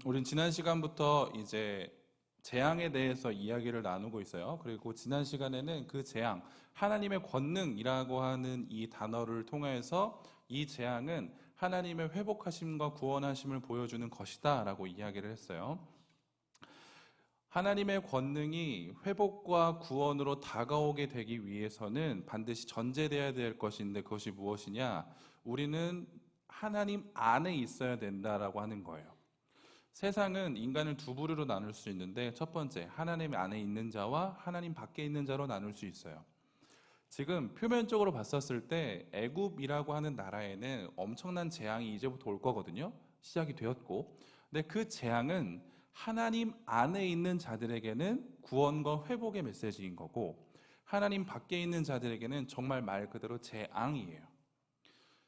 우린 지난 시간부터 이제 재앙에 대해서 이야기를 나누고 있어요. 그리고 지난 시간에는 그 재앙, 하나님의 권능이라고 하는 이 단어를 통해서 이 재앙은 하나님의 회복하심과 구원하심을 보여주는 것이다 라고 이야기를 했어요. 하나님의 권능이 회복과 구원으로 다가오게 되기 위해서는 반드시 전제되어야 될 것인데 그것이 무엇이냐? 우리는 하나님 안에 있어야 된다라고 하는 거예요. 세상은 인간을 두 부류로 나눌 수 있는데 첫 번째, 하나님 안에 있는 자와 하나님 밖에 있는 자로 나눌 수 있어요. 지금 표면적으로 봤었을 때 애굽이라고 하는 나라에는 엄청난 재앙이 이제부터 올 거거든요. 시작이 되었고. 근데 그 재앙은 하나님 안에 있는 자들에게는 구원과 회복의 메시지인 거고 하나님 밖에 있는 자들에게는 정말 말 그대로 재앙이에요.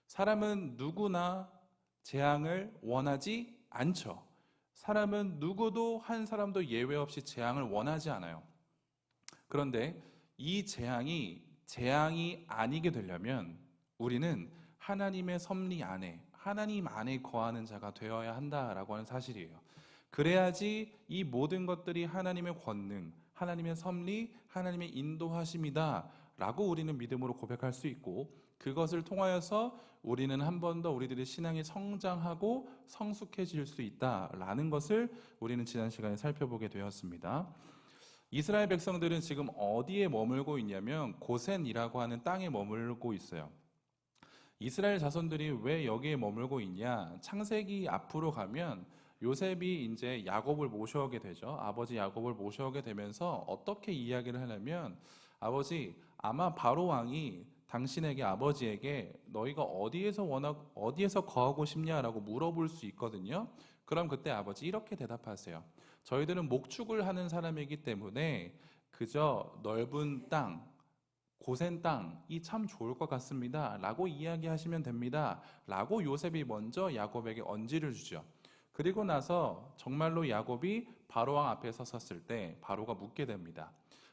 사람은 누구나 재앙을 원하지 않죠. 사람은 누구도 한 사람도 예외 없이 재앙을 원하지 않아요. 그런데 이 재앙이 아니게 되려면 우리는 하나님의 섭리 안에, 하나님 안에 거하는 자가 되어야 한다라고 하는 사실이에요. 그래야지 이 모든 것들이 하나님의 권능, 하나님의 섭리, 하나님의 인도하심이다 라고 우리는 믿음으로 고백할 수 있고 그것을 통하여서 우리는 한 번 더 우리들의 신앙이 성장하고 성숙해질 수 있다라는 것을 우리는 지난 시간에 살펴보게 되었습니다. 이스라엘 백성들은 지금 어디에 머물고 있냐면 고센이라고 하는 땅에 머물고 있어요. 이스라엘 자손들이 왜 여기에 머물고 있냐? 창세기 앞으로 가면 요셉이 이제 야곱을 모셔오게 되죠. 아버지 야곱을 모셔오게 되면서 어떻게 이야기를 하냐면 아버지 아마 바로 왕이 당신에게 아버지에게 너희가 어디에서 거하고 싶냐라고 물어볼 수 있거든요. 그럼 그때 아버지 이렇게 대답하세요. 저희들은 목축을 하는 사람이기 때문에 그저 넓은 땅, 고센 땅이 참 좋을 것 같습니다. 라고 이야기하시면 됩니다. 라고 요셉이 먼저 야곱에게 언지를 주죠. 그리고 나서 정말로 야곱이 바로왕 앞에 섰을 때 바로가 묻게 됩니다.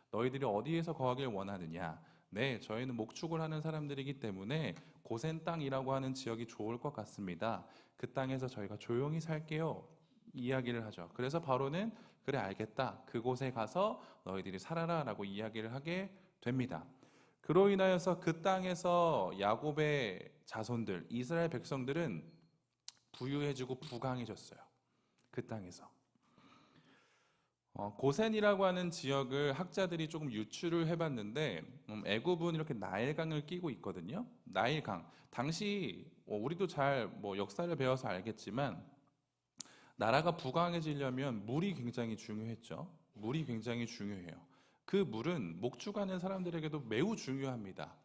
너희들이 어디에서 거하길 원하느냐? 네, 저희는 목축을 하는 사람들이기 때문에 고센 땅이라고 하는 지역이 좋을 것 같습니다. 그 땅에서 저희가 조용히 살게요. 이야기를 하죠. 그래서 바로는 그래 알겠다. 그곳에 가서 너희들이 살아라 라고 이야기를 하게 됩니다. 그로 인하여서 그 땅에서 야곱의 자손들, 이스라엘 백성들은 부유해지고 부강해졌어요. 그 땅에서. 고센이라고 하는 지역을 학자들이 조금 유추를 해봤는데 애굽은 이렇게 나일강을 끼고 있거든요. 나일강. 당시 우리도 잘 역사를 배워서 알겠지만 나라가 부강해지려면 물이 굉장히 중요했죠. 물이 굉장히 중요해요. 그 물은 목축하는 사람들에게도 매우 중요합니다.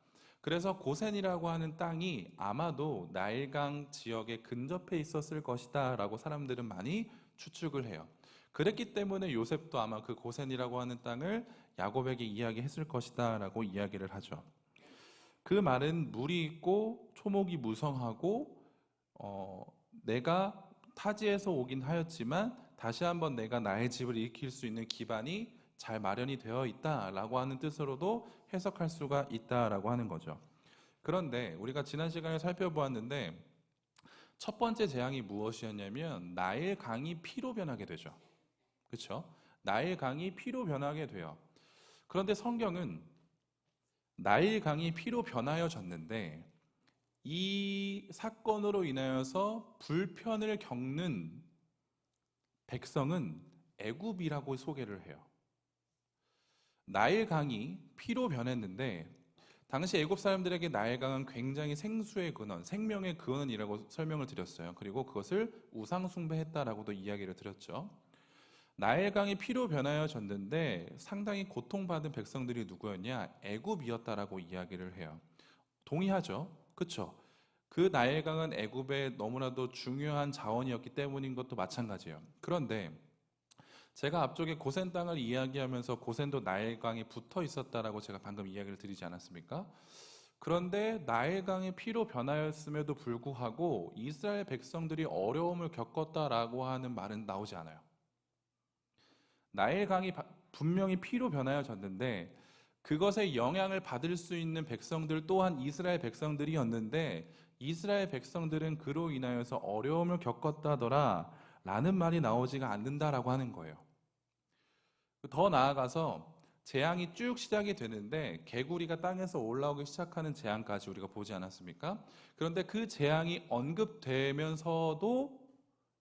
그래서 고센이라고 하는 땅이 아마도 나일강 지역에 근접해 있었을 것이다 라고 사람들은 많이 추측을 해요. 그랬기 때문에 요셉도 아마 그 고센이라고 하는 땅을 야곱에게 이야기했을 것이다 라고 이야기를 하죠. 그 말은 물이 있고 초목이 무성하고 내가 타지에서 오긴 하였지만 다시 한번 내가 나의 집을 일으킬 수 있는 기반이 잘 마련이 되어 있다라고 하는 뜻으로도 해석할 수가 있다라고 하는 거죠. 그런데 우리가 지난 시간에 살펴보았는데 첫 번째 재앙이 무엇이었냐면 나일 강이 피로 변하게 되죠. 그렇죠? 나일 강이 피로 변하게 돼요. 그런데 성경은 나일 강이 피로 변하여졌는데 이 사건으로 인하여서 불편을 겪는 백성은 애굽이라고 소개를 해요. 나일강이 피로 변했는데 당시 애굽 사람들에게 나일강은 굉장히 생수의 근원, 생명의 근원이라고 설명을 드렸어요. 그리고 그것을 우상 숭배했다라고도 이야기를 드렸죠. 나일강이 피로 변하여졌는데 상당히 고통받은 백성들이 누구였냐? 애굽이었다라고 이야기를 해요. 동의하죠? 그렇죠? 그 나일강은 애굽의 너무나도 중요한 자원이었기 때문인 것도 마찬가지예요. 그런데 제가 앞쪽에 고센 땅을 이야기하면서 고센도 나일강에 붙어 있었다라고 제가 방금 이야기를 드리지 않았습니까? 그런데 나일강이 피로 변하였음에도 불구하고 이스라엘 백성들이 어려움을 겪었다라고 하는 말은 나오지 않아요. 나일강이 분명히 피로 변하여졌는데 그것의 영향을 받을 수 있는 백성들 또한 이스라엘 백성들이었는데 이스라엘 백성들은 그로 인하여서 어려움을 겪었다더라 라는 말이 나오지가 않는다라고 하는 거예요. 더 나아가서 재앙이 쭉 시작이 되는데 개구리가 땅에서 올라오기 시작하는 재앙까지 우리가 보지 않았습니까? 그런데 그 재앙이 언급되면서도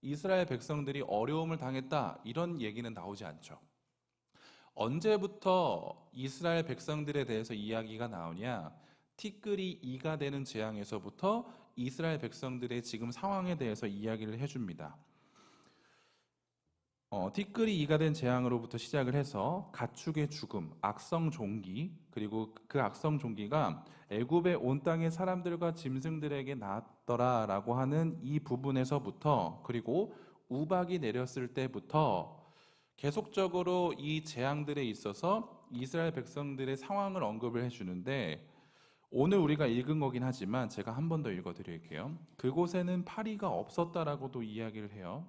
이스라엘 백성들이 어려움을 당했다 이런 얘기는 나오지 않죠. 언제부터 이스라엘 백성들에 대해서 이야기가 나오냐? 티끌이 이가 되는 재앙에서부터 이스라엘 백성들의 지금 상황에 대해서 이야기를 해줍니다. 티끌이 이가 된 재앙으로부터 시작을 해서 가축의 죽음, 악성 종기, 그리고 그 악성 종기가 애굽의 온 땅의 사람들과 짐승들에게 나았더라라고 하는 이 부분에서부터, 그리고 우박이 내렸을 때부터 계속적으로 이 재앙들에 있어서 이스라엘 백성들의 상황을 언급을 해주는데, 오늘 우리가 읽은 거긴 하지만 제가 한 번 더 읽어드릴게요. 그곳에는 파리가 없었다라고도 이야기를 해요.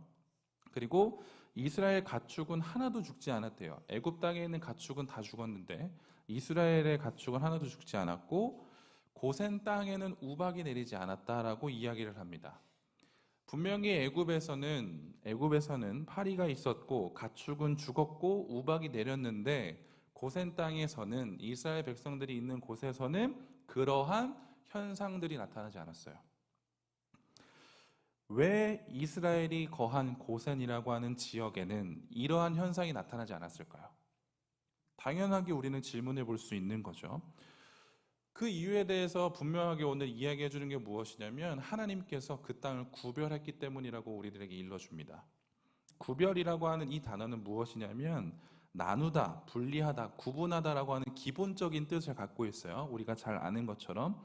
그리고 이스라엘 가축은 하나도 죽지 않았대요. 애굽 땅에 있는 가축은 다 죽었는데 이스라엘의 가축은 하나도 죽지 않았고 고센 땅에는 우박이 내리지 않았다라고 이야기를 합니다. 분명히 애굽에서는 파리가 있었고 가축은 죽었고 우박이 내렸는데 고센 땅에서는, 이스라엘 백성들이 있는 곳에서는 그러한 현상들이 나타나지 않았어요. 왜 이스라엘이 거한 고센이라고 하는 지역에는 이러한 현상이 나타나지 않았을까요? 당연하게 우리는 질문해 볼 수 있는 거죠. 그 이유에 대해서 분명하게 오늘 이야기해 주는 게 무엇이냐면, 하나님께서 그 땅을 구별했기 때문이라고 우리들에게 일러줍니다. 구별이라고 하는 이 단어는 무엇이냐면 나누다, 분리하다, 구분하다라고 하는 기본적인 뜻을 갖고 있어요. 우리가 잘 아는 것처럼.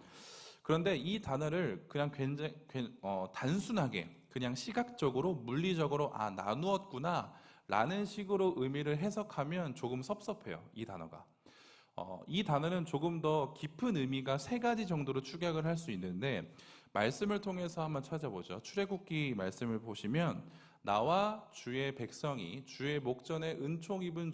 그런데 이 단어를 그냥 굉장히 단순하게 그냥 시각적으로 물리적으로 나누었구나 라는 식으로 의미를 해석하면 조금 섭섭해요. 이 단어가. 이 단어는 조금 더 깊은 의미가 세 가지 정도로 축약을 할 수 있는데, 말씀을 통해서 한번 찾아보죠. 출애굽기 말씀을 보시면 나와 주의 백성이 주의 목전에 은총 입은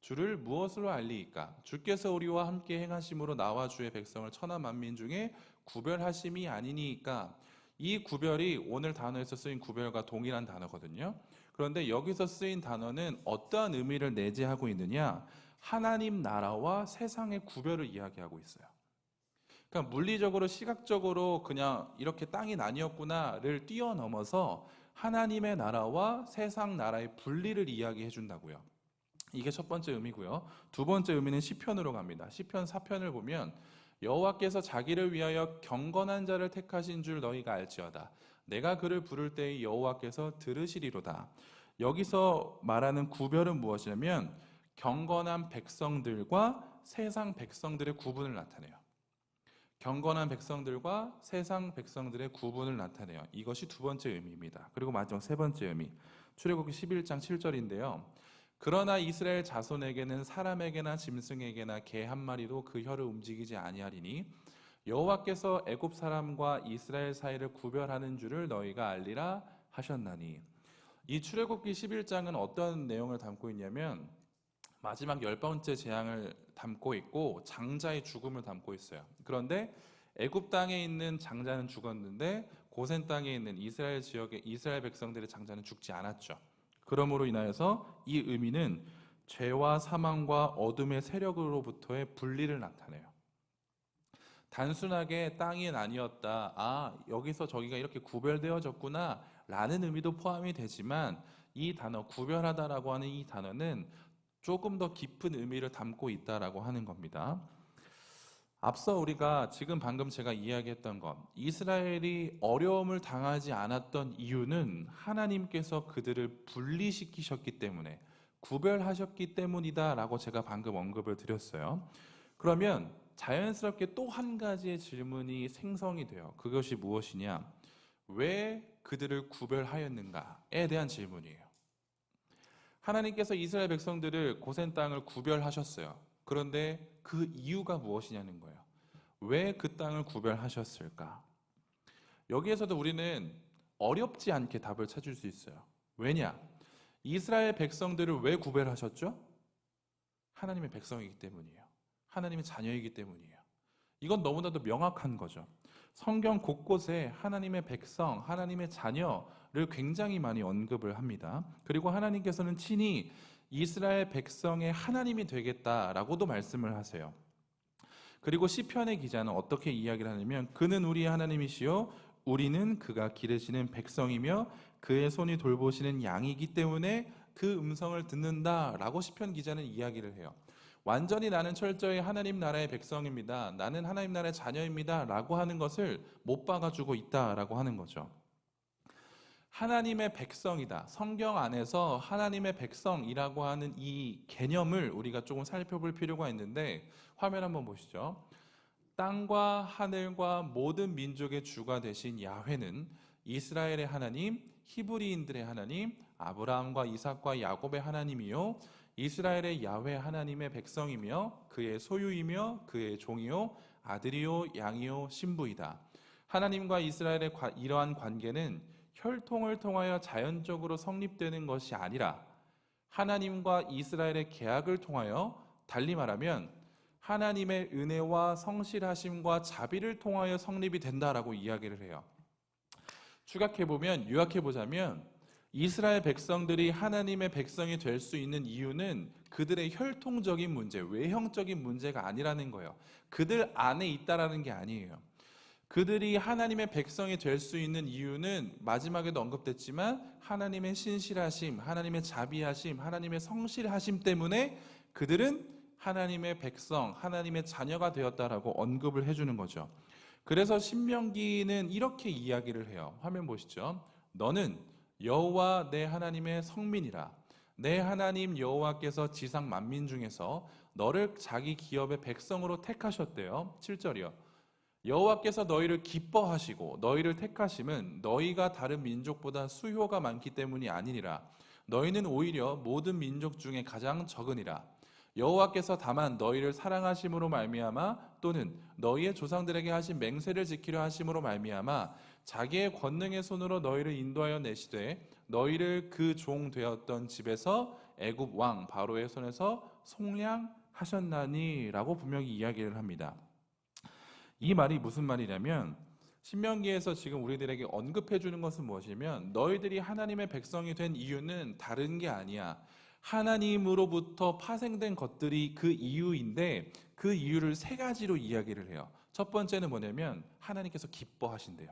주를 무엇으로 알리이까? 주께서 우리와 함께 행하심으로 나와 주의 백성을 천하 만민 중에 구별하심이 아니니까. 이 구별이 오늘 단어에서 쓰인 구별과 동일한 단어거든요. 그런데 여기서 쓰인 단어는 어떠한 의미를 내재하고 있느냐? 하나님 나라와 세상의 구별을 이야기하고 있어요. 그러니까 물리적으로 시각적으로 그냥 이렇게 땅이 나뉘었구나를 뛰어넘어서 하나님의 나라와 세상 나라의 분리를 이야기해 준다고요. 이게 첫 번째 의미고요. 두 번째 의미는 시편으로 갑니다. 시편 4편을 보면 여호와께서 자기를 위하여 경건한 자를 택하신 줄 너희가 알지어다. 내가 그를 부를 때에 여호와께서 들으시리로다. 여기서 말하는 구별은 무엇이냐면 경건한 백성들과 세상 백성들의 구분을 나타내요. 경건한 백성들과 세상 백성들의 구분을 나타내요. 이것이 두 번째 의미입니다. 그리고 마지막 세 번째 의미, 출애굽기 11장 7절인데요. 그러나 이스라엘 자손에게는 사람에게나 짐승에게나 개 한 마리도 그 혀를 움직이지 아니하리니 여호와께서 애굽 사람과 이스라엘 사이를 구별하는 줄을 너희가 알리라 하셨나니. 이 출애굽기 11장은 어떤 내용을 담고 있냐면 마지막 10번째 재앙을 담고 있고 장자의 죽음을 담고 있어요. 그런데 애굽 땅에 있는 장자는 죽었는데 고센 땅에 있는 이스라엘 지역의 이스라엘 백성들의 장자는 죽지 않았죠. 그러므로 인하여서 이 의미는 죄와 사망과 어둠의 세력으로부터의 분리를 나타내요. 단순하게 땅이 나뉘었다, 여기서 저기가 이렇게 구별되어졌구나 라는 의미도 포함이 되지만, 이 단어 구별하다라고 하는 이 단어는 조금 더 깊은 의미를 담고 있다라고 하는 겁니다. 앞서 우리가 지금 방금 제가 이야기했던 것, 이스라엘이 어려움을 당하지 않았던 이유는 하나님께서 그들을 분리시키셨기 때문에, 구별하셨기 때문이다라고 제가 방금 언급을 드렸어요. 그러면 자연스럽게 또 한 가지의 질문이 생성이 돼요. 그것이 무엇이냐? 왜 그들을 구별하였는가에 대한 질문이에요. 하나님께서 이스라엘 백성들을 고센 땅을 구별하셨어요. 그런데 그 이유가 무엇이냐는 거예요. 왜 그 땅을 구별하셨을까? 여기에서도 우리는 어렵지 않게 답을 찾을 수 있어요. 왜냐? 이스라엘 백성들을 왜 구별하셨죠? 하나님의 백성이기 때문이에요. 하나님의 자녀이기 때문이에요. 이건 너무나도 명확한 거죠. 성경 곳곳에 하나님의 백성, 하나님의 자녀 굉장히 많이 언급을 합니다. 그리고 하나님께서는 친히 이스라엘 백성의 하나님이 되겠다라고도 말씀을 하세요. 그리고 시편의 기자는 어떻게 이야기를 하냐면 그는 우리의 하나님이시요 우리는 그가 기르시는 백성이며 그의 손이 돌보시는 양이기 때문에 그 음성을 듣는다라고 시편 기자는 이야기를 해요. 완전히 나는 철저히 하나님 나라의 백성입니다. 나는 하나님 나라의 자녀입니다. 라고 하는 것을 못 박아주고 있다라고 하는 거죠. 하나님의 백성이다. 성경 안에서 하나님의 백성이라고 하는 이 개념을 우리가 조금 살펴볼 필요가 있는데 화면 한번 보시죠. 땅과 하늘과 모든 민족의 주가 되신 야훼는 이스라엘의 하나님, 히브리인들의 하나님, 아브라함과 이삭과 야곱의 하나님이요 이스라엘의 야훼 하나님의 백성이며 그의 소유이며 그의 종이요 아들이요 양이요 신부이다. 하나님과 이스라엘의 이러한 관계는 혈통을 통하여 자연적으로 성립되는 것이 아니라 하나님과 이스라엘의 계약을 통하여, 달리 말하면 하나님의 은혜와 성실하심과 자비를 통하여 성립이 된다라고 이야기를 해요. 추격해보면, 요약해보자면 이스라엘 백성들이 하나님의 백성이 될 수 있는 이유는 그들의 혈통적인 문제, 외형적인 문제가 아니라는 거예요. 그들 안에 있다라는 게 아니에요. 그들이 하나님의 백성이 될 수 있는 이유는 마지막에도 언급됐지만 하나님의 신실하심, 하나님의 자비하심, 하나님의 성실하심 때문에 그들은 하나님의 백성, 하나님의 자녀가 되었다라고 언급을 해주는 거죠. 그래서 신명기는 이렇게 이야기를 해요. 화면 보시죠. 너는 여호와 내 하나님의 성민이라. 내 하나님 여호와께서 지상 만민 중에서 너를 자기 기업의 백성으로 택하셨대요. 7절이요. 여호와께서 너희를 기뻐하시고 너희를 택하심은 너희가 다른 민족보다 수효가 많기 때문이 아니니라. 너희는 오히려 모든 민족 중에 가장 적으니라. 여호와께서 다만 너희를 사랑하심으로 말미암아 또는 너희의 조상들에게 하신 맹세를 지키려 하심으로 말미암아 자기의 권능의 손으로 너희를 인도하여 내시되 너희를 그 종 되었던 집에서 애굽 왕 바로의 손에서 속량하셨나니라고 분명히 이야기를 합니다. 이 말이 무슨 말이냐면 신명기에서 지금 우리들에게 언급해 주는 것은 무엇이냐면 너희들이 하나님의 백성이 된 이유는 다른 게 아니야. 하나님으로부터 파생된 것들이 그 이유인데 그 이유를 세 가지로 이야기를 해요. 첫 번째는 뭐냐면 하나님께서 기뻐하신대요.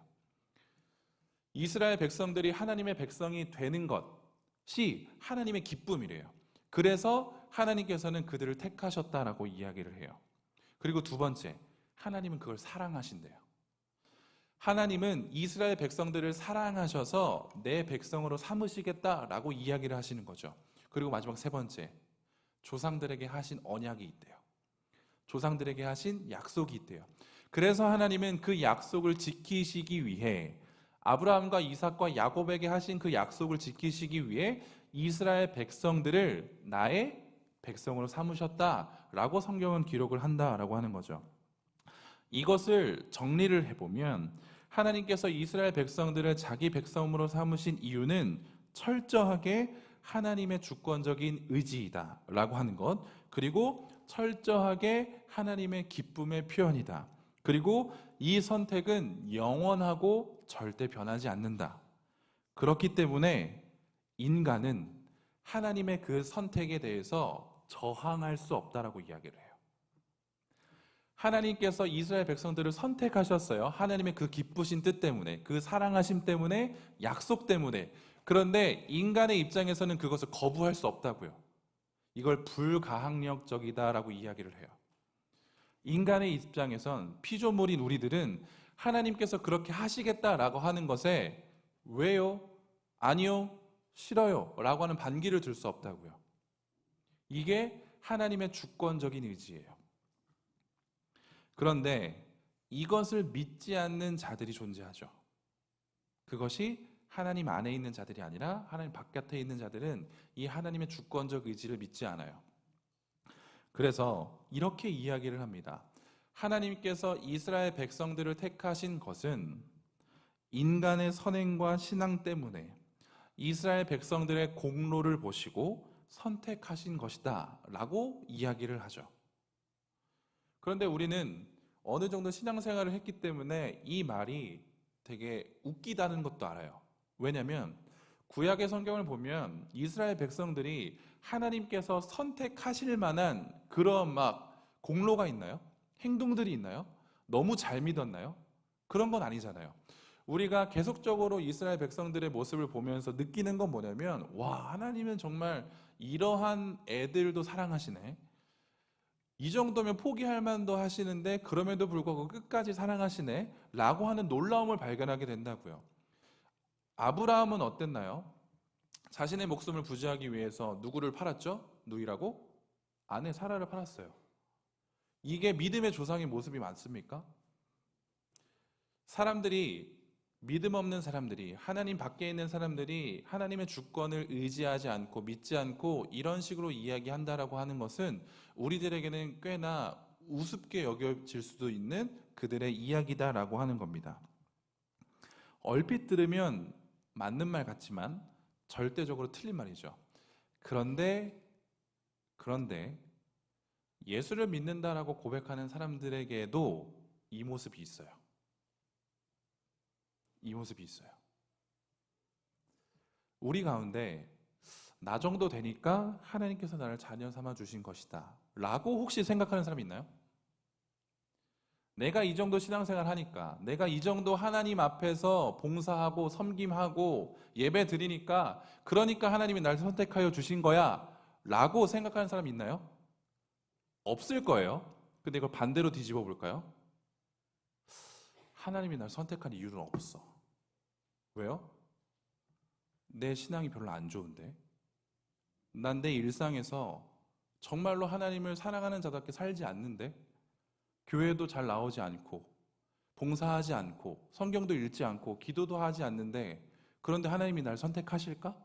이스라엘 백성들이 하나님의 백성이 되는 것이 하나님의 기쁨이래요. 그래서 하나님께서는 그들을 택하셨다라고 이야기를 해요. 그리고 두 번째, 하나님은 그걸 사랑하신대요. 하나님은 이스라엘 백성들을 사랑하셔서 내 백성으로 삼으시겠다라고 이야기를 하시는 거죠. 그리고 마지막 세 번째, 조상들에게 하신 언약이 있대요. 조상들에게 하신 약속이 있대요. 그래서 하나님은 그 약속을 지키시기 위해 아브라함과 이삭과 야곱에게 하신 그 약속을 지키시기 위해 이스라엘 백성들을 나의 백성으로 삼으셨다라고 성경은 기록을 한다라고 하는 거죠. 이것을 정리를 해보면 하나님께서 이스라엘 백성들을 자기 백성으로 삼으신 이유는 철저하게 하나님의 주권적인 의지이다 라고 하는 것, 그리고 철저하게 하나님의 기쁨의 표현이다. 그리고 이 선택은 영원하고 절대 변하지 않는다. 그렇기 때문에 인간은 하나님의 그 선택에 대해서 저항할 수 없다라고 이야기를 해요. 하나님께서 이스라엘 백성들을 선택하셨어요. 하나님의 그 기쁘신 뜻 때문에, 그 사랑하심 때문에, 약속 때문에. 그런데 인간의 입장에서는 그것을 거부할 수 없다고요. 이걸 불가항력적이다라고 이야기를 해요. 인간의 입장에선 피조물인 우리들은 하나님께서 그렇게 하시겠다라고 하는 것에 왜요? 아니요? 싫어요? 라고 하는 반기를 들 수 없다고요. 이게 하나님의 주권적인 의지예요. 그런데 이것을 믿지 않는 자들이 존재하죠. 그것이 하나님 안에 있는 자들이 아니라 하나님 바깥에 있는 자들은 이 하나님의 주권적 의지를 믿지 않아요. 그래서 이렇게 이야기를 합니다. 하나님께서 이스라엘 백성들을 택하신 것은 인간의 선행과 신앙 때문에 이스라엘 백성들의 공로를 보시고 선택하신 것이다 라고 이야기를 하죠. 그런데 우리는 어느 정도 신앙생활을 했기 때문에 이 말이 되게 웃기다는 것도 알아요. 왜냐하면 구약의 성경을 보면 이스라엘 백성들이 하나님께서 선택하실 만한 그런 막 공로가 있나요? 행동들이 있나요? 너무 잘 믿었나요? 그런 건 아니잖아요. 우리가 계속적으로 이스라엘 백성들의 모습을 보면서 느끼는 건 뭐냐면, 와, 하나님은 정말 이러한 애들도 사랑하시네. 이 정도면 포기할 만도 하시는데 그럼에도 불구하고 끝까지 사랑하시네 라고 하는 놀라움을 발견하게 된다고요. 아브라함은 어땠나요? 자신의 목숨을 부지하기 위해서 누구를 팔았죠? 누이라고? 아내 사라를 팔았어요. 이게 믿음의 조상의 모습이 맞습니까? 사람들이, 믿음 없는 사람들이, 하나님 밖에 있는 사람들이 하나님의 주권을 의지하지 않고 믿지 않고 이런 식으로 이야기한다라고 하는 것은 우리들에게는 꽤나 우습게 여겨질 수도 있는 그들의 이야기다라고 하는 겁니다. 얼핏 들으면 맞는 말 같지만 절대적으로 틀린 말이죠. 그런데 예수를 믿는다라고 고백하는 사람들에게도 이 모습이 있어요. 이 모습이 있어요. 우리 가운데 나 정도 되니까 하나님께서 나를 자녀 삼아 주신 것이다 라고 혹시 생각하는 사람이 있나요? 내가 이 정도 신앙생활 하니까, 내가 이 정도 하나님 앞에서 봉사하고 섬김하고 예배 드리니까, 그러니까 하나님이 날 선택하여 주신 거야 라고 생각하는 사람이 있나요? 없을 거예요. 근데 이걸 반대로 뒤집어 볼까요? 하나님이 날 선택한 이유는 없어. 왜요? 내 신앙이 별로 안 좋은데, 난 내 일상에서 정말로 하나님을 사랑하는 자답게 살지 않는데, 교회도 잘 나오지 않고 봉사하지 않고 성경도 읽지 않고 기도도 하지 않는데, 그런데 하나님이 날 선택하실까?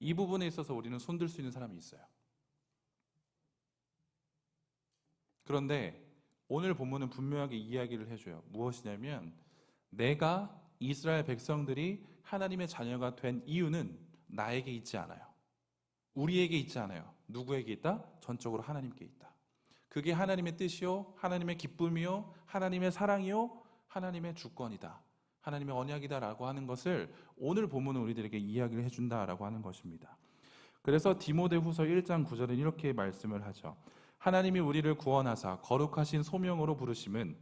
이 부분에 있어서 우리는 손들 수 있는 사람이 있어요. 그런데 오늘 본문은 분명하게 이야기를 해줘요. 무엇이냐면, 내가 이스라엘 백성들이 하나님의 자녀가 된 이유는 나에게 있지 않아요. 우리에게 있지 않아요. 누구에게 있다? 전적으로 하나님께 있다. 그게 하나님의 뜻이요, 하나님의 기쁨이요, 하나님의 사랑이요, 하나님의 주권이다, 하나님의 언약이다라고 하는 것을 오늘 본문은 우리들에게 이야기를 해준다라고 하는 것입니다. 그래서 디모데후서 1장 9절은 이렇게 말씀을 하죠. 하나님이 우리를 구원하사 거룩하신 소명으로 부르심은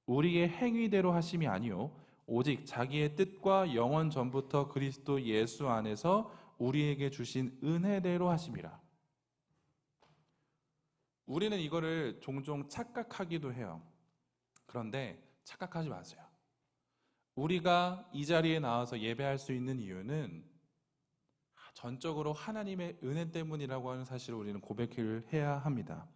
우리의 행위대로 하심이 아니요 오직 자기의 뜻과 영원 전부터 그리스도 예수 안에서 우리에게 주신 은혜대로 하심이라. 우리는 이거를 종종 착각하기도 해요. 그런데 착각하지 마세요. 우리가 이 자리에 나와서 예배할 수 있는 이유는 전적으로 하나님의 은혜 때문이라고 하는 사실을 우리는 고백을 해야 합니다.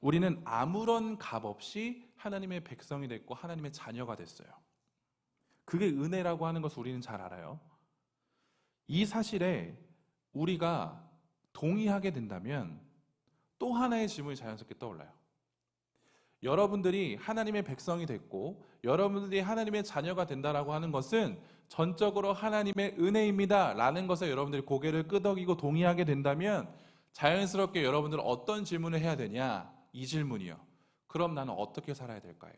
우리는 아무런 값 없이 하나님의 백성이 됐고 하나님의 자녀가 됐어요. 그게 은혜라고 하는 것을 우리는 잘 알아요. 이 사실에 우리가 동의하게 된다면 또 하나의 질문이 자연스럽게 떠올라요. 여러분들이 하나님의 백성이 됐고 여러분들이 하나님의 자녀가 된다라고 하는 것은 전적으로 하나님의 은혜입니다 라는 것에 여러분들이 고개를 끄덕이고 동의하게 된다면 자연스럽게 여러분들은 어떤 질문을 해야 되냐? 이 질문이요. 그럼 나는 어떻게 살아야 될까요?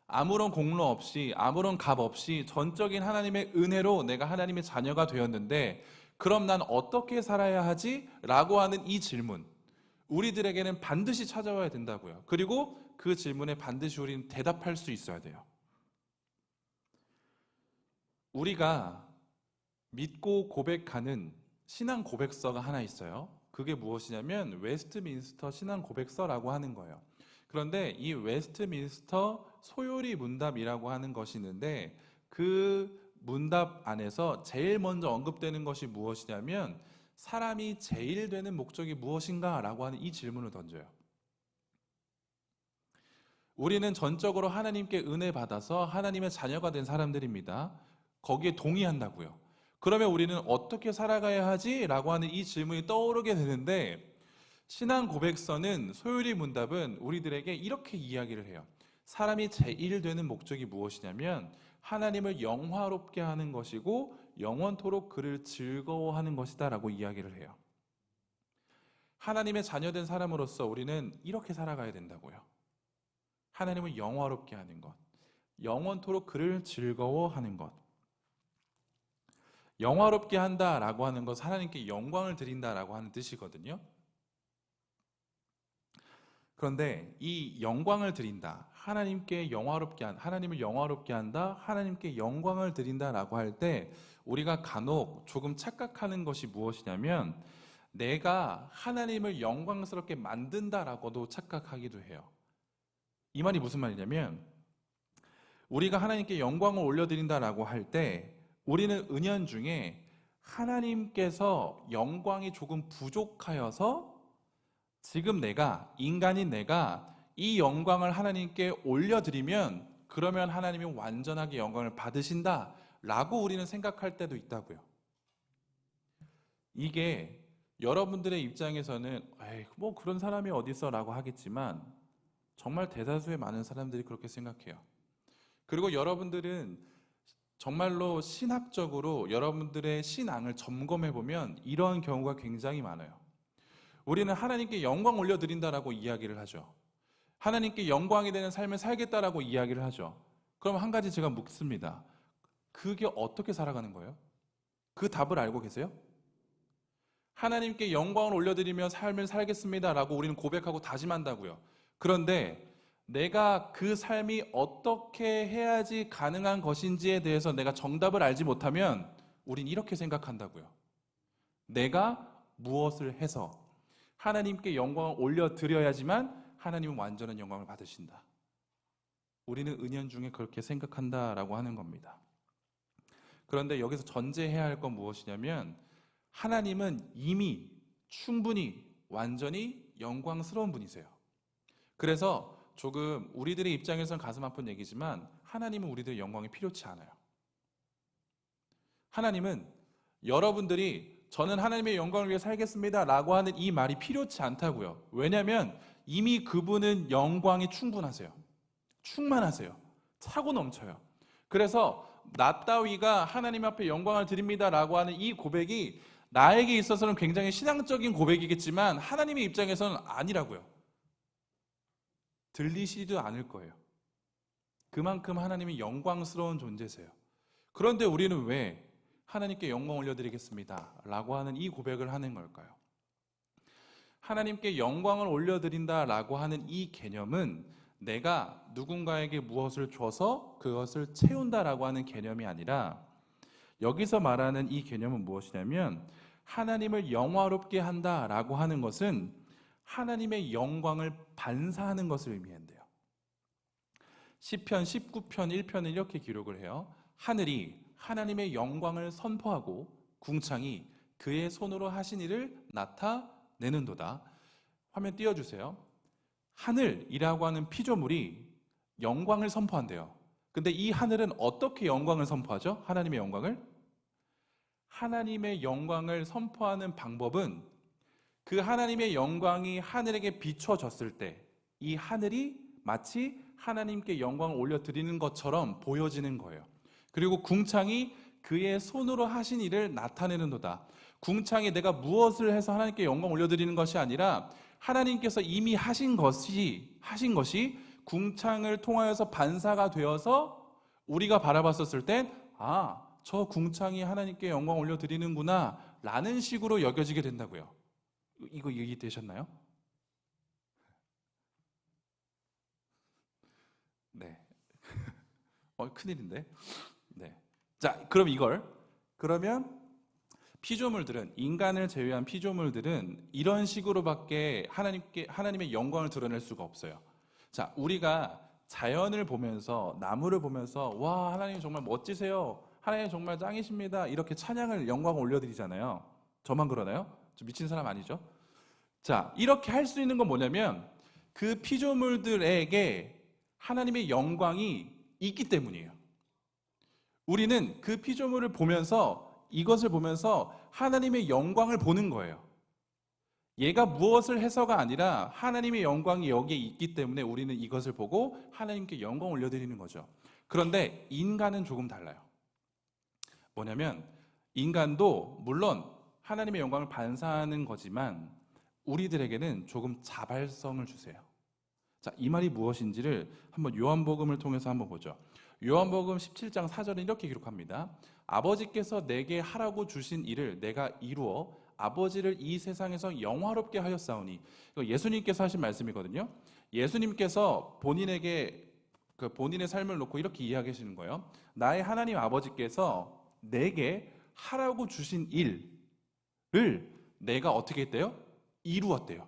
아무런 공로 없이 아무런 값 없이 전적인 하나님의 은혜로 내가 하나님의 자녀가 되었는데 그럼 난 어떻게 살아야 하지? 라고 하는 이 질문, 우리들에게는 반드시 찾아와야 된다고요. 그리고 그 질문에 반드시 우리는 대답할 수 있어야 돼요. 우리가 믿고 고백하는 신앙 고백서가 하나 있어요. 그게 무엇이냐면 웨스트민스터 신앙 고백서라고 하는 거예요. 그런데 이 웨스트민스터 소요리 문답이라고 하는 것이 있는데 그 문답 안에서 제일 먼저 언급되는 것이 무엇이냐면 사람이 제일 되는 목적이 무엇인가? 라고 하는 이 질문을 던져요. 우리는 전적으로 하나님께 은혜 받아서 하나님의 자녀가 된 사람들입니다. 거기에 동의한다고요. 그러면 우리는 어떻게 살아가야 하지? 라고 하는 이 질문이 떠오르게 되는데 신앙 고백서는 소요리 문답은 우리들에게 이렇게 이야기를 해요. 사람이 제일 되는 목적이 무엇이냐면 하나님을 영화롭게 하는 것이고 영원토록 그를 즐거워하는 것이다 라고 이야기를 해요. 하나님의 자녀된 사람으로서 우리는 이렇게 살아가야 된다고요. 하나님을 영화롭게 하는 것, 영원토록 그를 즐거워하는 것. 영화롭게 한다라고 하는 것은 하나님께 영광을 드린다라고 하는 뜻이거든요. 그런데 이 영광을 드린다, 하나님을 영화롭게 한다, 하나님께 영광을 드린다라고 할 때 우리가 간혹 조금 착각하는 것이 무엇이냐면 내가 하나님을 영광스럽게 만든다라고도 착각하기도 해요. 이 말이 무슨 말이냐면 우리가 하나님께 영광을 올려드린다라고 할 때 우리는 은연중에 하나님께서 영광이 조금 부족하여서 지금 인간인 내가 이 영광을 하나님께 올려드리면 그러면 하나님이 완전하게 영광을 받으신다라고 우리는 생각할 때도 있다고요. 이게 여러분들의 입장에서는 에이, 뭐 그런 사람이 어디 있어라고 하겠지만 정말 대다수의 많은 사람들이 그렇게 생각해요. 그리고 여러분들은 정말로 신학적으로 여러분들의 신앙을 점검해 보면 이러한 경우가 굉장히 많아요. 우리는 하나님께 영광 올려드린다라고 이야기를 하죠. 하나님께 영광이 되는 삶을 살겠다라고 이야기를 하죠. 그럼 한 가지 제가 묻습니다. 그게 어떻게 살아가는 거예요? 그 답을 알고 계세요? 하나님께 영광을 올려드리며 삶을 살겠습니다라고 우리는 고백하고 다짐한다고요. 그런데 내가 그 삶이 어떻게 해야지 가능한 것인지에 대해서 내가 정답을 알지 못하면 우린 이렇게 생각한다고요. 내가 무엇을 해서 하나님께 영광을 올려드려야지만 하나님은 완전한 영광을 받으신다. 우리는 은연중에 그렇게 생각한다라고 하는 겁니다. 그런데 여기서 전제해야 할 건 무엇이냐면 하나님은 이미 충분히 완전히 영광스러운 분이세요. 그래서 조금 우리들의 입장에서는 가슴 아픈 얘기지만 하나님은 우리들의 영광이 필요치 않아요. 하나님은 여러분들이 저는 하나님의 영광을 위해 살겠습니다 라고 하는 이 말이 필요치 않다고요. 왜냐하면 이미 그분은 영광이 충분하세요. 충만하세요. 차고 넘쳐요. 그래서 나 따위가 하나님 앞에 영광을 드립니다 라고 하는 이 고백이 나에게 있어서는 굉장히 신앙적인 고백이겠지만 하나님의 입장에서는 아니라고요. 들리시지도 않을 거예요. 그만큼 하나님이 영광스러운 존재세요. 그런데 우리는 왜 하나님께 영광 올려드리겠습니다 라고 하는 이 고백을 하는 걸까요? 하나님께 영광을 올려드린다 라고 하는 이 개념은 내가 누군가에게 무엇을 줘서 그것을 채운다라고 하는 개념이 아니라 여기서 말하는 이 개념은 무엇이냐면 하나님을 영화롭게 한다라고 하는 것은 하나님의 영광을 반사하는 것을 의미한대요. 시편 19편 1편은 이렇게 기록을 해요. 하늘이 하나님의 영광을 선포하고 궁창이 그의 손으로 하신 일을 나타내는도다. 화면 띄워주세요. 하늘이라고 하는 피조물이 영광을 선포한대요. 근데 이 하늘은 어떻게 영광을 선포하죠? 하나님의 영광을? 하나님의 영광을 선포하는 방법은 그 하나님의 영광이 하늘에게 비춰졌을 때 이 하늘이 마치 하나님께 영광을 올려드리는 것처럼 보여지는 거예요. 그리고 궁창이 그의 손으로 하신 일을 나타내는도다. 궁창이 내가 무엇을 해서 하나님께 영광 올려드리는 것이 아니라 하나님께서 이미 하신 것이 궁창을 통하여서 반사가 되어서 우리가 바라봤었을 땐 저 궁창이 하나님께 영광 올려드리는구나 라는 식으로 여겨지게 된다고요. 이거 이해되셨나요? 네. 큰일인데. 네. 자, 그러면 피조물들은, 인간을 제외한 피조물들은 이런 식으로밖에 하나님의 영광을 드러낼 수가 없어요. 자, 우리가 자연을 보면서, 나무를 보면서 와, 하나님 정말 멋지세요, 하나님 정말 짱이십니다 이렇게 찬양을, 영광을 올려드리잖아요. 저만 그러나요? 저 미친 사람 아니죠? 자, 이렇게 할 수 있는 건 뭐냐면 그 피조물들에게 하나님의 영광이 있기 때문이에요. 우리는 그 피조물을 보면서, 이것을 보면서 하나님의 영광을 보는 거예요. 얘가 무엇을 해서가 아니라 하나님의 영광이 여기에 있기 때문에 우리는 이것을 보고 하나님께 영광 올려드리는 거죠. 그런데 인간은 조금 달라요. 뭐냐면 인간도 물론 하나님의 영광을 반사하는 거지만 우리들에게는 조금 자발성을 주세요. 자, 이 말이 무엇인지를 한번 요한복음을 통해서 한번 보죠. 요한복음 17장 4절은 이렇게 기록합니다. 아버지께서 내게 하라고 주신 일을 내가 이루어 아버지를 이 세상에서 영화롭게 하였사오니. 이거 예수님께서 하신 말씀이거든요. 예수님께서 본인에게 본인의 삶을 놓고 이렇게 이야기하시는 거예요. 나의 하나님 아버지께서 내게 하라고 주신 일을 내가 어떻게 했대요? 이루었대요.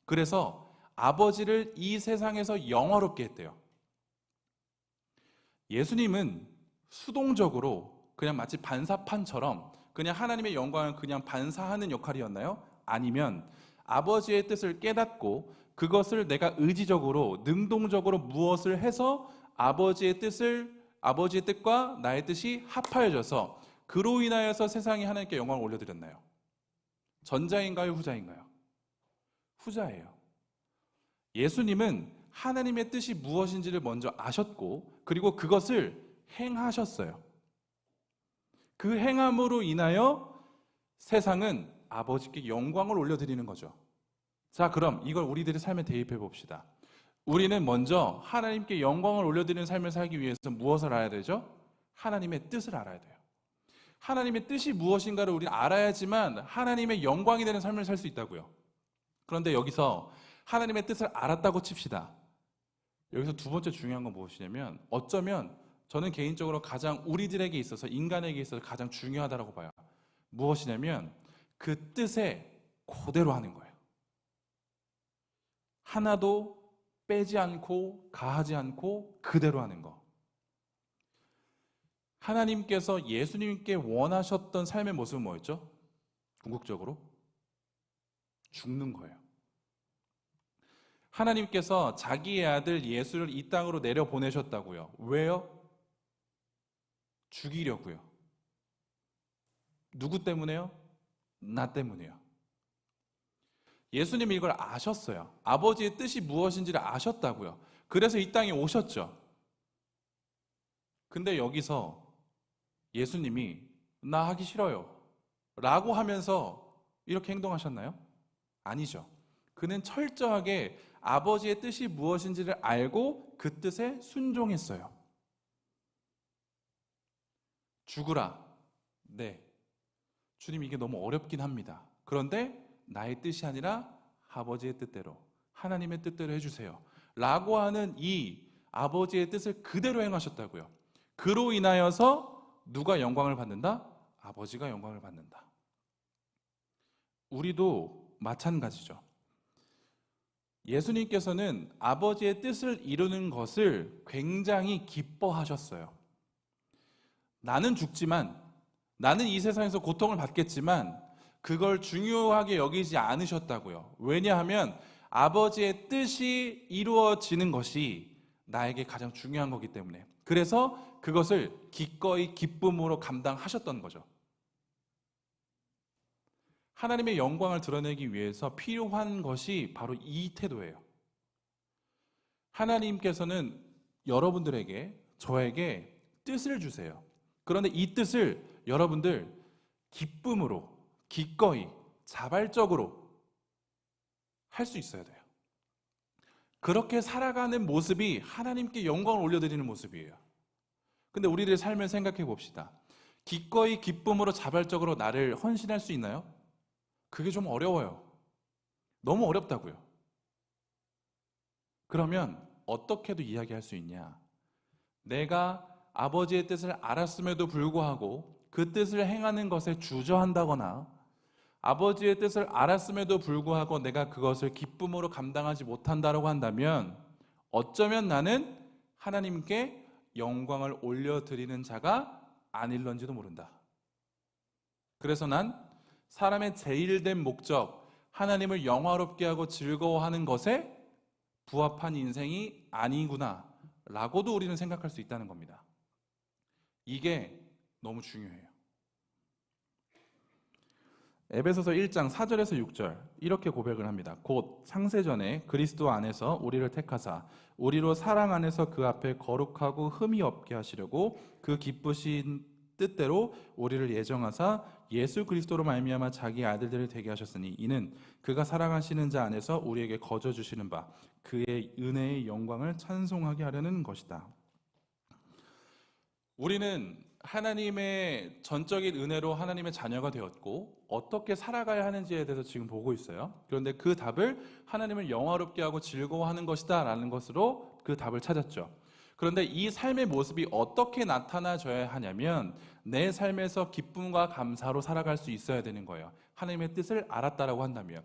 그래서 아버지를 이 세상에서 영화롭게 했대요. 예수님은 수동적으로 그냥 마치 반사판처럼 그냥 하나님의 영광을 그냥 반사하는 역할이었나요? 아니면 아버지의 뜻을 깨닫고 그것을 내가 의지적으로 능동적으로 무엇을 해서 아버지의 뜻과 나의 뜻이 합하여져서 그로 인하여서 세상에 하나님께 영광을 올려드렸나요? 전자인가요? 후자인가요? 후자예요. 예수님은 하나님의 뜻이 무엇인지를 먼저 아셨고 그리고 그것을 행하셨어요. 그 행함으로 인하여 세상은 아버지께 영광을 올려드리는 거죠. 자, 그럼 이걸 우리들의 삶에 대입해 봅시다. 우리는 먼저 하나님께 영광을 올려드리는 삶을 살기 위해서 무엇을 알아야 되죠? 하나님의 뜻을 알아야 돼요. 하나님의 뜻이 무엇인가를 우리는 알아야지만 하나님의 영광이 되는 삶을 살 수 있다고요. 그런데 여기서 하나님의 뜻을 알았다고 칩시다. 여기서 두 번째 중요한 건 무엇이냐면 어쩌면 저는 개인적으로 가장 우리들에게 있어서 인간에게 있어서 가장 중요하다고 봐요. 무엇이냐면 그 뜻에 그대로 하는 거예요. 하나도 빼지 않고 가하지 않고 그대로 하는 거. 하나님께서 예수님께 원하셨던 삶의 모습은 뭐였죠? 궁극적으로 죽는 거예요. 하나님께서 자기의 아들 예수를 이 땅으로 내려보내셨다고요. 왜요? 죽이려고요. 누구 때문에요? 나 때문에요. 예수님이 이걸 아셨어요. 아버지의 뜻이 무엇인지를 아셨다고요. 그래서 이 땅에 오셨죠. 근데 여기서 예수님이 나 하기 싫어요 라고 하면서 이렇게 행동하셨나요? 아니죠. 그는 철저하게 아버지의 뜻이 무엇인지를 알고 그 뜻에 순종했어요. 죽으라. 네. 주님, 이게 너무 어렵긴 합니다. 그런데 나의 뜻이 아니라 아버지의 뜻대로, 하나님의 뜻대로 해주세요 라고 하는 이 아버지의 뜻을 그대로 행하셨다고요. 그로 인하여서 누가 영광을 받는다? 아버지가 영광을 받는다. 우리도 마찬가지죠. 예수님께서는 아버지의 뜻을 이루는 것을 굉장히 기뻐하셨어요. 나는 죽지만, 나는 이 세상에서 고통을 받겠지만 그걸 중요하게 여기지 않으셨다고요. 왜냐하면 아버지의 뜻이 이루어지는 것이 나에게 가장 중요한 거기 때문에. 그래서 그것을 기꺼이 기쁨으로 감당하셨던 거죠. 하나님의 영광을 드러내기 위해서 필요한 것이 바로 이 태도예요. 하나님께서는 여러분들에게, 저에게 뜻을 주세요. 그런데 이 뜻을 여러분들 기쁨으로, 기꺼이, 자발적으로 할 수 있어야 돼요. 그렇게 살아가는 모습이 하나님께 영광을 올려드리는 모습이에요. 근데 우리들의 삶을 생각해 봅시다. 기꺼이, 기쁨으로, 자발적으로 나를 헌신할 수 있나요? 그게 좀 어려워요. 너무 어렵다고요. 그러면 어떻게도 이야기할 수 있냐? 내가 아버지의 뜻을 알았음에도 불구하고 그 뜻을 행하는 것에 주저한다거나 아버지의 뜻을 알았음에도 불구하고 내가 그것을 기쁨으로 감당하지 못한다고 한다면 어쩌면 나는 하나님께 영광을 올려드리는 자가 아닐런지도 모른다. 그래서 난 사람의 제일된 목적, 하나님을 영화롭게 하고 즐거워하는 것에 부합한 인생이 아니구나 라고도 우리는 생각할 수 있다는 겁니다. 이게 너무 중요해요. 에베소서 1장 4절에서 6절 이렇게 고백을 합니다. 곧 창세전에 그리스도 안에서 우리를 택하사 우리로 사랑 안에서 그 앞에 거룩하고 흠이 없게 하시려고 그 기쁘신 뜻대로 우리를 예정하사 예수 그리스도로 말미암아 자기 아들들을 되게 하셨으니 이는 그가 사랑하시는 자 안에서 우리에게 거저 주시는 바 그의 은혜의 영광을 찬송하게 하려는 것이다. 우리는 하나님의 전적인 은혜로 하나님의 자녀가 되었고 어떻게 살아가야 하는지에 대해서 지금 보고 있어요. 그런데 그 답을 하나님을 영화롭게 하고 즐거워하는 것이다 라는 것으로 그 답을 찾았죠. 그런데 이 삶의 모습이 어떻게 나타나져야 하냐면 내 삶에서 기쁨과 감사로 살아갈 수 있어야 되는 거예요. 하나님의 뜻을 알았다라고 한다면.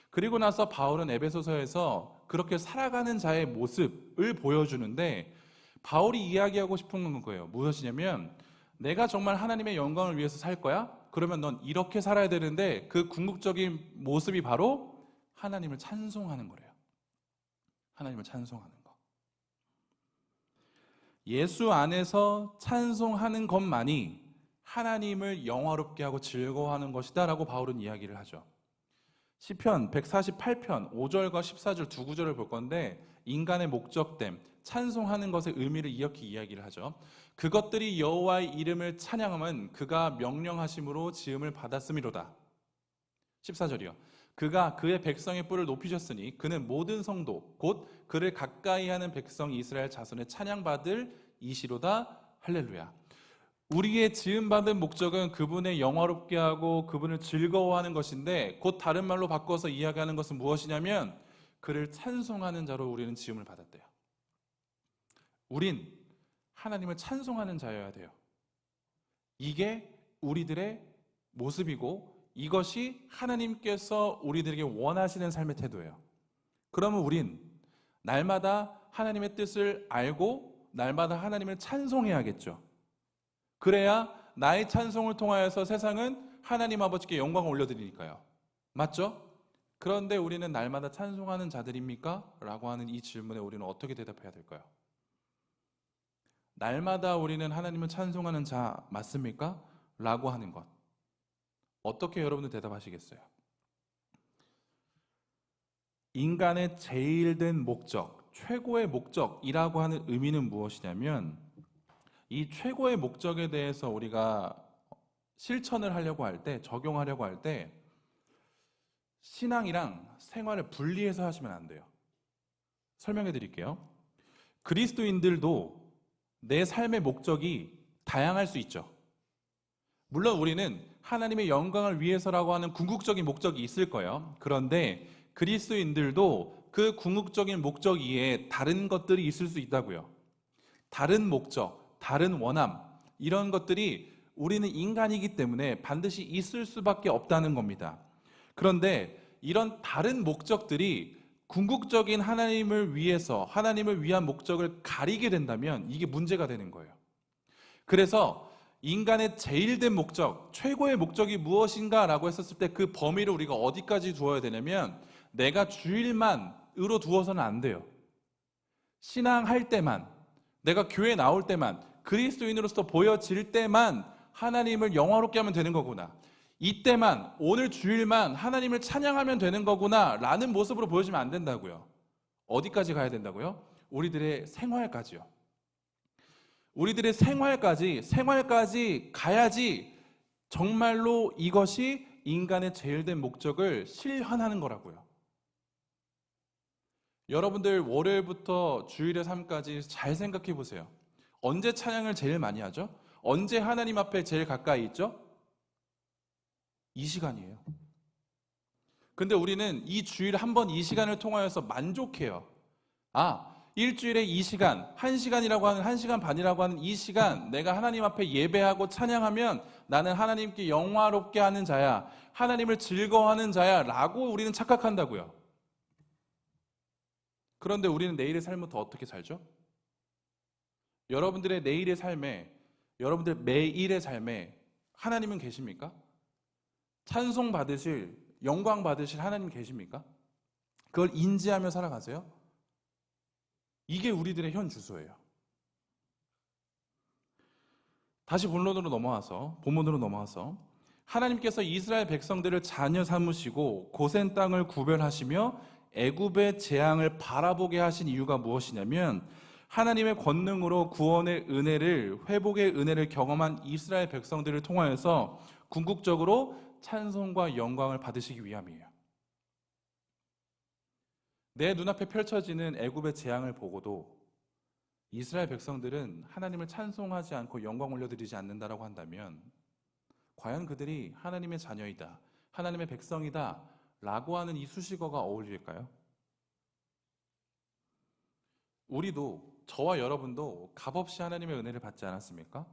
그리고 나서 바울은 에베소서에서 그렇게 살아가는 자의 모습을 보여주는데 바울이 이야기하고 싶은 건 거예요. 무엇이냐면 내가 정말 하나님의 영광을 위해서 살 거야? 그러면 넌 이렇게 살아야 되는데 그 궁극적인 모습이 바로 하나님을 찬송하는 거래요. 하나님을 찬송하는 거. 예수 안에서 찬송하는 것만이 하나님을 영화롭게 하고 즐거워하는 것이다 라고 바울은 이야기를 하죠. 시편 148편 5절과 14절 두 구절을 볼 건데 인간의 목적됨, 찬송하는 것의 의미를 이렇게 이야기를 하죠. 그것들이 여호와의 이름을 찬양하면 그가 명령하심으로 지음을 받았음이로다. 14절이요. 그가 그의 백성의 뿔을 높이셨으니 그는 모든 성도 곧 그를 가까이 하는 백성 이스라엘 자손의 찬양받을 이시로다. 할렐루야. 우리의 지음받은 목적은 그분의 영화롭게 하고 그분을 즐거워하는 것인데 곧 다른 말로 바꿔서 이야기하는 것은 무엇이냐면 그를 찬송하는 자로 우리는 지음을 받았대요. 우린 하나님을 찬송하는 자여야 돼요. 이게 우리들의 모습이고 이것이 하나님께서 우리들에게 원하시는 삶의 태도예요. 그러면 우린 날마다 하나님의 뜻을 알고 날마다 하나님을 찬송해야겠죠. 그래야 나의 찬송을 통하여서 세상은 하나님 아버지께 영광을 올려드리니까요. 맞죠? 그런데 우리는 날마다 찬송하는 자들입니까? 라고 하는 이 질문에 우리는 어떻게 대답해야 될까요? 날마다 우리는 하나님을 찬송하는 자 맞습니까? 라고 하는 것. 어떻게 여러분들 대답하시겠어요? 인간의 제일된 목적, 최고의 목적이라고 하는 의미는 무엇이냐면 이 최고의 목적에 대해서 우리가 실천을 하려고 할 때, 적용하려고 할 때 신앙이랑 생활을 분리해서 하시면 안 돼요. 설명해 드릴게요. 그리스도인들도 내 삶의 목적이 다양할 수 있죠. 물론 우리는 하나님의 영광을 위해서라고 하는 궁극적인 목적이 있을 거예요. 그런데 그리스도인들도 그 궁극적인 목적 이외에 다른 것들이 있을 수 있다고요. 다른 목적, 다른 원함, 이런 것들이 우리는 인간이기 때문에 반드시 있을 수밖에 없다는 겁니다. 그런데 이런 다른 목적들이 궁극적인 하나님을 위해서 하나님을 위한 목적을 가리게 된다면 이게 문제가 되는 거예요. 그래서 인간의 제일된 목적, 최고의 목적이 무엇인가 라고 했었을 때 그 범위를 우리가 어디까지 두어야 되냐면 내가 주일만으로 두어서는 안 돼요. 신앙할 때만, 내가 교회 나올 때만, 그리스도인으로서 보여질 때만 하나님을 영화롭게 하면 되는 거구나. 이때만, 오늘 주일만 하나님을 찬양하면 되는 거구나 라는 모습으로 보여지면 안 된다고요. 어디까지 가야 된다고요? 우리들의 생활까지요. 우리들의 생활까지 가야지 정말로 이것이 인간의 제일된 목적을 실현하는 거라고요. 여러분들 월요일부터 주일의 삶까지 잘 생각해 보세요. 언제 찬양을 제일 많이 하죠? 언제 하나님 앞에 제일 가까이 있죠? 이 시간이에요. 근데 우리는 이 주일 한 번 이 시간을 통하여서 만족해요. 일주일에 이 시간, 1시간이라고 하는 1시간 반이라고 하는 이 시간 내가 하나님 앞에 예배하고 찬양하면 나는 하나님께 영화롭게 하는 자야, 하나님을 즐거워하는 자야 라고 우리는 착각한다고요. 그런데 우리는 내일의 삶을 더 어떻게 살죠? 여러분들의 내일의 삶에, 여러분들 매일의 삶에 하나님은 계십니까? 찬송 받으실, 영광 받으실 하나님 계십니까? 그걸 인지하며 살아가세요? 이게 우리들의 현 주소예요. 다시 본문으로 넘어와서 하나님께서 이스라엘 백성들을 자녀 삼으시고 고센 땅을 구별하시며 애굽의 재앙을 바라보게 하신 이유가 무엇이냐면 하나님의 권능으로 구원의 은혜를, 회복의 은혜를 경험한 이스라엘 백성들을 통하여서 궁극적으로 찬송과 영광을 받으시기 위함이에요. 내 눈앞에 펼쳐지는 애굽의 재앙을 보고도 이스라엘 백성들은 하나님을 찬송하지 않고 영광 올려드리지 않는다라고 한다면 과연 그들이 하나님의 자녀이다, 하나님의 백성이다 라고 하는 이 수식어가 어울릴까요? 우리도, 저와 여러분도 값없이 하나님의 은혜를 받지 않았습니까?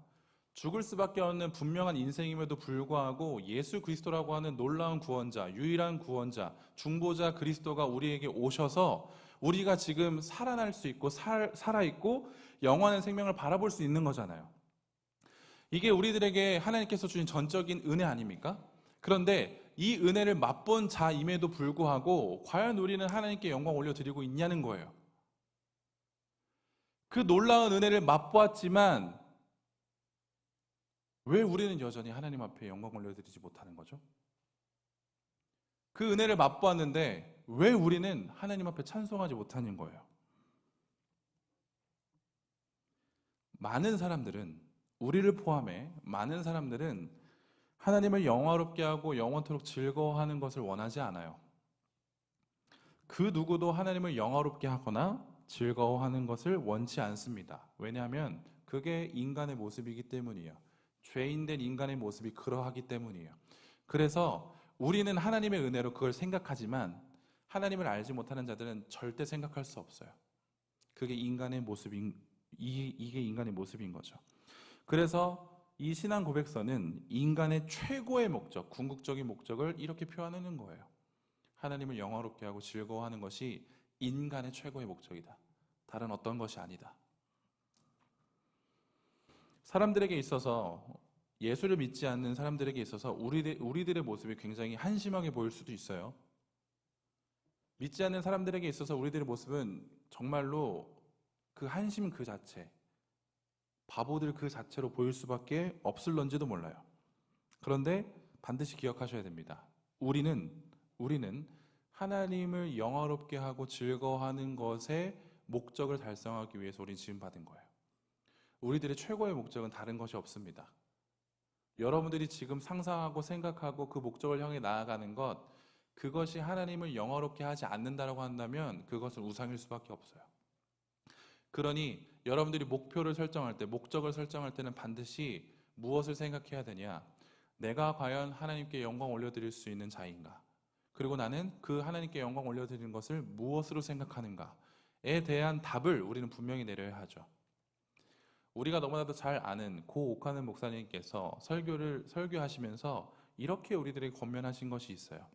죽을 수밖에 없는 분명한 인생임에도 불구하고 예수 그리스도라고 하는 놀라운 구원자, 유일한 구원자, 중보자 그리스도가 우리에게 오셔서 우리가 지금 살아날 수 있고 살아있고 영원한 생명을 바라볼 수 있는 거잖아요. 이게 우리들에게 하나님께서 주신 전적인 은혜 아닙니까? 그런데 이 은혜를 맛본 자임에도 불구하고 과연 우리는 하나님께 영광 올려드리고 있냐는 거예요. 그 놀라운 은혜를 맛보았지만 왜 우리는 여전히 하나님 앞에 영광 올려드리지 못하는 거죠? 그 은혜를 맛보았는데 왜 우리는 하나님 앞에 찬송하지 못하는 거예요? 많은 사람들은, 우리를 포함해 많은 사람들은 하나님을 영화롭게 하고 영원토록 즐거워하는 것을 원하지 않아요. 그 누구도 하나님을 영화롭게 하거나 즐거워하는 것을 원치 않습니다. 왜냐하면 그게 인간의 모습이기 때문이에요. 죄인된 인간의 모습이 그러하기 때문이에요. 그래서 우리는 하나님의 은혜로 그걸 생각하지만 하나님을 알지 못하는 자들은 절대 생각할 수 없어요. 그게 인간의 이게 인간의 모습인 거죠. 그래서 이 신앙 고백서는 인간의 최고의 목적, 궁극적인 목적을 이렇게 표현하는 거예요. 하나님을 영화롭게 하고 즐거워하는 것이 인간의 최고의 목적이다. 다른 어떤 것이 아니다. 사람들에게 있어서, 예수를 믿지 않는 사람들에게 있어서 우리들의 모습이 굉장히 한심하게 보일 수도 있어요. 믿지 않는 사람들에게 있어서 우리들의 모습은 정말로 그 한심 그 자체, 바보들 그 자체로 보일 수밖에 없을런지도 몰라요. 그런데 반드시 기억하셔야 됩니다. 우리는 하나님을 영화롭게 하고 즐거워하는 것의 목적을 달성하기 위해서 우리는 지음받은 거예요. 우리들의 최고의 목적은 다른 것이 없습니다. 여러분들이 지금 상상하고 생각하고 그 목적을 향해 나아가는 것, 그것이 하나님을 영화롭게 하지 않는다라고 한다면 그것은 우상일 수밖에 없어요. 그러니 여러분들이 목표를 설정할 때, 목적을 설정할 때는 반드시 무엇을 생각해야 되냐? 내가 과연 하나님께 영광 올려드릴 수 있는 자인가? 그리고 나는 그 하나님께 영광 올려드리는 것을 무엇으로 생각하는가에 대한 답을 우리는 분명히 내려야 하죠. 우리가 너무나도 잘 아는 고 옥하는 목사님께서 설교하시면서 이렇게 우리들에게 권면하신 것이 있어요.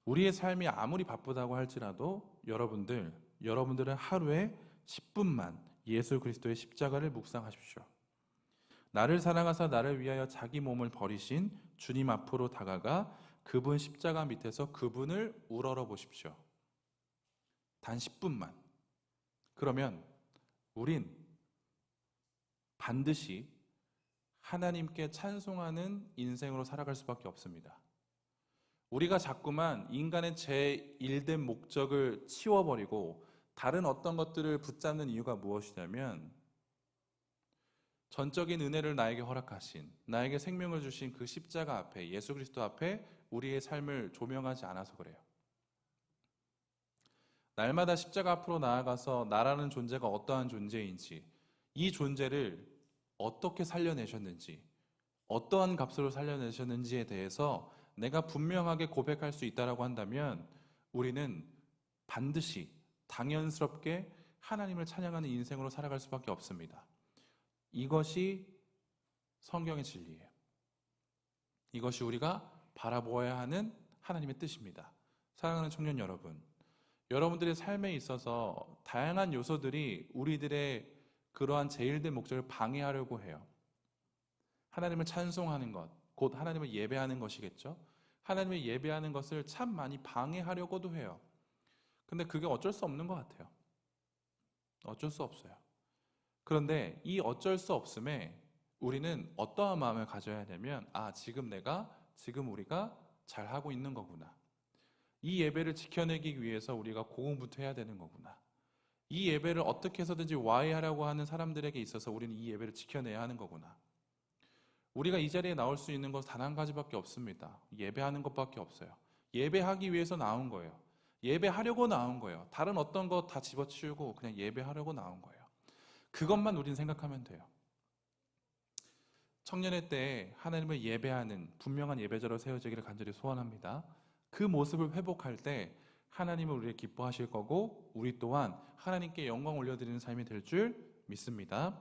우리의 삶이 아무리 바쁘다고 할지라도 여러분들은 하루에 10분만 예수 그리스도의 십자가를 묵상하십시오. 나를 사랑하사 나를 위하여 자기 몸을 버리신 주님 앞으로 다가가 그분 십자가 밑에서 그분을 우러러 보십시오. 단 10분만. 그러면 우린 반드시 하나님께 찬송하는 인생으로 살아갈 수밖에 없습니다. 우리가 자꾸만 인간의 제1된 목적을 치워버리고 다른 어떤 것들을 붙잡는 이유가 무엇이냐면 전적인 은혜를 나에게 허락하신, 나에게 생명을 주신 그 십자가 앞에, 예수 그리스도 앞에 우리의 삶을 조명하지 않아서 그래요. 날마다 십자가 앞으로 나아가서 나라는 존재가 어떠한 존재인지, 이 존재를 어떻게 살려내셨는지, 어떠한 값으로 살려내셨는지에 대해서 내가 분명하게 고백할 수 있다고 한다면 우리는 반드시 당연스럽게 하나님을 찬양하는 인생으로 살아갈 수밖에 없습니다. 이것이 성경의 진리예요. 이것이 우리가 바라보아야 하는 하나님의 뜻입니다. 사랑하는 청년 여러분, 여러분들의 삶에 있어서 다양한 요소들이 우리들의 그러한 제일된 목적을 방해하려고 해요. 하나님을 찬송하는 것, 곧 하나님을 예배하는 것이겠죠. 하나님을 예배하는 것을 참 많이 방해하려고도 해요. 근데 그게 어쩔 수 없는 것 같아요. 어쩔 수 없어요. 그런데 이 어쩔 수 없음에 우리는 어떠한 마음을 가져야 되면, 지금 우리가 잘하고 있는 거구나. 이 예배를 지켜내기 위해서 우리가 고군분투해야 되는 거구나. 이 예배를 어떻게 해서든지 와해하려고 하는 사람들에게 있어서 우리는 이 예배를 지켜내야 하는 거구나. 우리가 이 자리에 나올 수 있는 것 단 한 가지밖에 없습니다. 예배하는 것밖에 없어요. 예배하기 위해서 나온 거예요. 예배하려고 나온 거예요. 다른 어떤 것 다 집어치우고 그냥 예배하려고 나온 거예요. 그것만 우린 생각하면 돼요. 청년의 때에 하나님을 예배하는 분명한 예배자로 세워지기를 간절히 소원합니다. 그 모습을 회복할 때 하나님은 우리를 기뻐하실 거고 우리 또한 하나님께 영광 올려드리는 삶이 될 줄 믿습니다.